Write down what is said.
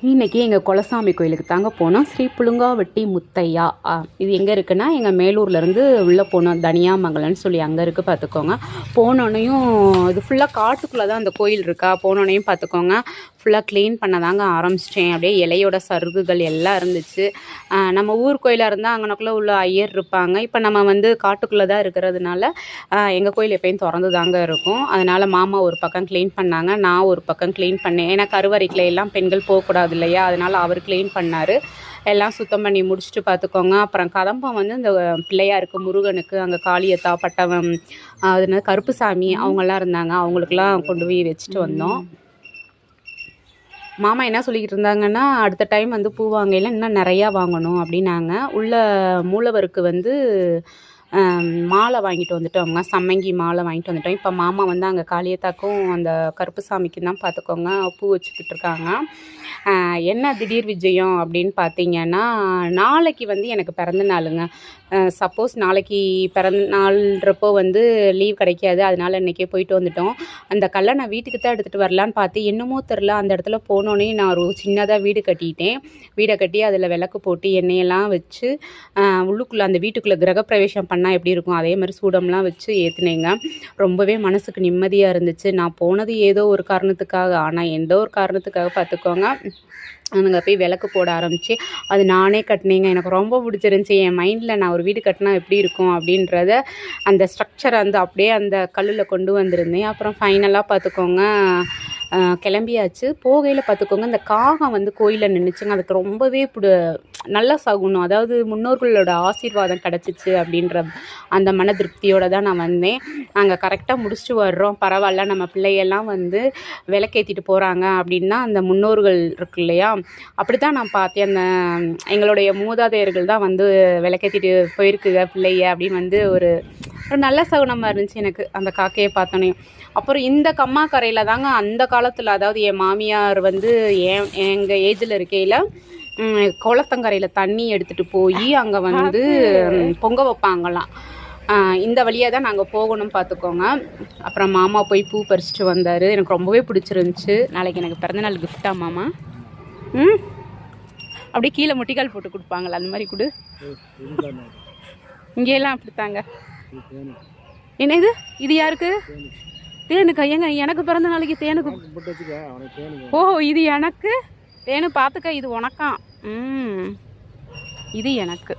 இன்றைக்கி எங்கள் குலசாமி கோயிலுக்கு தாங்க போனோம். ஸ்ரீ புலுங்காவட்டி முத்தையா. இது எங்கே இருக்குன்னா எங்கள் மேலூர்லேருந்து உள்ளே போனோம். தனியாமங்கலம்னு சொல்லி அங்கே இருக்குது, பார்த்துக்கோங்க. போனோன்னையும் இது ஃபுல்லாக காட்டுக்குள்ளே தான் அந்த கோயில் இருக்கா. போனோன்னையும் பார்த்துக்கோங்க, ஃபுல்லாக க்ளீன் பண்ண தாங்க ஆரம்பிச்சிட்டேன். அப்படியே இலையோட சருகுகள் எல்லாம் இருந்துச்சு. நம்ம ஊர் கோயிலாக இருந்தால் அங்கனக்குள்ளே உள்ள ஐயர் இருப்பாங்க. இப்போ நம்ம வந்து காட்டுக்குள்ளே தான் இருக்கிறதுனால எங்கள் கோயில் எப்பயும் திறந்து தாங்க இருக்கும். அதனால் மாமா ஒரு பக்கம் க்ளீன் பண்ணாங்க, நான் ஒரு பக்கம் க்ளீன் பண்ணேன். ஏன்னா கருவறைக்குள்ள எல்லாம் பெண்கள் போகக்கூடாது இல்லையா, அதனால் அவர் க்ளீன் பண்ணார். எல்லாம் சுத்தம் பண்ணி முடிச்சுட்டு பார்த்துக்கோங்க. அப்புறம் கதம்பம் வந்து இந்த பிள்ளையாருக்கு, முருகனுக்கு, அங்கே காளியத்தா, பட்டவம், அது கருப்புசாமி அவங்கெல்லாம் இருந்தாங்க. அவங்களுக்கெல்லாம் கொண்டு போய் வச்சுட்டு வந்தோம். மாமா என்ன சொல்லிக்கிட்டு இருந்தாங்கன்னா, அடுத்த டைம் வந்து பூ வாங்கையில் இன்னும் நிறையா வாங்கணும் அப்படின்னாங்க. உள்ள மூலவருக்கு வந்து மாலை வாங்கிட்டு வந்துட்டோங்க, சம்மங்கி மாலை வாங்கிட்டு வந்துட்டோம். இப்போ மாமா வந்து அங்கே காளியத்தாக்கும் அந்த கருப்புசாமிக்கும் தான் பார்த்துக்கோங்க பூ வச்சுக்கிட்டு இருக்காங்க. என்ன திடீர் விஜயம் அப்படின்னு பார்த்தீங்கன்னா, நாளைக்கு வந்து எனக்கு பிறந்த நாளுங்க. சப்போஸ் நாளைக்கு பிறந்த நாள்ன்றப்போ வந்து லீவ் கிடைக்காது, அதனால் இன்றைக்கே போயிட்டு வந்துட்டோம். அந்த கல்லை நான் வீட்டுக்கு தான் எடுத்துகிட்டு வரலான்னு பார்த்து, என்னமோ தெரில, அந்த இடத்துல போனோன்னே நான் ஒரு சின்னதாக வீடு கட்டிட்டேன். வீடை கட்டி அதில் விளக்கு போட்டு எண்ணெயெல்லாம் வச்சு உள்ளுக்குள்ளே அந்த வீட்டுக்குள்ளே கிரகப்பிரவேசம் பண்ணால் எப்படி இருக்கும் அதே மாதிரி சூடம்லாம் வச்சு ஏற்றுனேங்க. ரொம்பவே மனசுக்கு நிம்மதியாக இருந்துச்சு. நான் போனது ஏதோ ஒரு காரணத்துக்காக, ஆனால் எந்த ஒரு காரணத்துக்காக பார்த்துக்கோங்க, அங்கே போய் விளக்கு போட ஆரம்பித்து அது நானே கட்டினேங்க. எனக்கு ரொம்ப பிடிச்சிருந்துச்சி. என் மைண்டில் நான் ஒரு வீடு கட்டினா எப்படி இருக்கும் அப்படின்றத, அந்த ஸ்ட்ரக்சரை வந்து அப்படியே அந்த கல்லில் கொண்டு வந்திருந்தேன். அப்புறம் ஃபைனலாக பார்த்துக்கோங்க கிளம்பியாச்சு. போகையில் பார்த்துக்கோங்க, இந்த காகம் வந்து கோயிலில் நின்றுச்சுங்க. அதுக்கு ரொம்பவே நல்ல சகுனம், அதாவது முன்னோர்களோட ஆசீர்வாதம் கிடச்சிச்சு அப்படின்ற அந்த மன திருப்தியோடு தான் நான் வந்தேன். நாங்கள் கரெக்டாக முடிச்சுட்டு வர்றோம், பரவாயில்ல, நம்ம பிள்ளையெல்லாம் வந்து விளக்கேற்றிட்டு போகிறாங்க அப்படின்னா அந்த முன்னோர்கள் இருக்கு இல்லையா, அப்படி தான் நான் பார்த்தேன். அந்த எங்களுடைய மூதாதையர்கள் தான் வந்து விளக்கேற்றிட்டு போயிருக்குங்க பிள்ளைய அப்படின்னு வந்து ஒரு நல்ல சகுனமாக இருந்துச்சு எனக்கு அந்த காக்கையை பார்த்தோன்னே. அப்புறம் இந்த கம்மாக்கரையில் தாங்க அந்த காலத்தில், அதாவது என் மாமியார் வந்து எங்கள் ஏஜில் இருக்கையில் குளத்தங்கரையில் தண்ணி எடுத்துகிட்டு போய் அங்கே வந்து பொங்க வைப்பாங்களாம். இந்த வழியாக தான் நாங்கள் போகணும் பார்த்துக்கோங்க. அப்புறம் மாமா போய் பூ பறிச்சுட்டு வந்தார். எனக்கு ரொம்பவே பிடிச்சிருந்துச்சி. நாளைக்கு எனக்கு பிறந்தநாள் கிஃப்டா மாமா? அப்படியே கீழே முட்டிக்கால் போட்டு கொடுப்பாங்களா, அந்த மாதிரி கொடு. இங்கேயெல்லாம் அப்படித்தாங்க. என்ன இது? இது யாருக்கு? தேனுக்கா? ஏங்க எனக்கு பிறந்த நாளைக்கு தேனுக்கு? ஓ, இது எனக்கு தேனு பார்த்துக்க, இது உனக்காம். இது எனக்கு.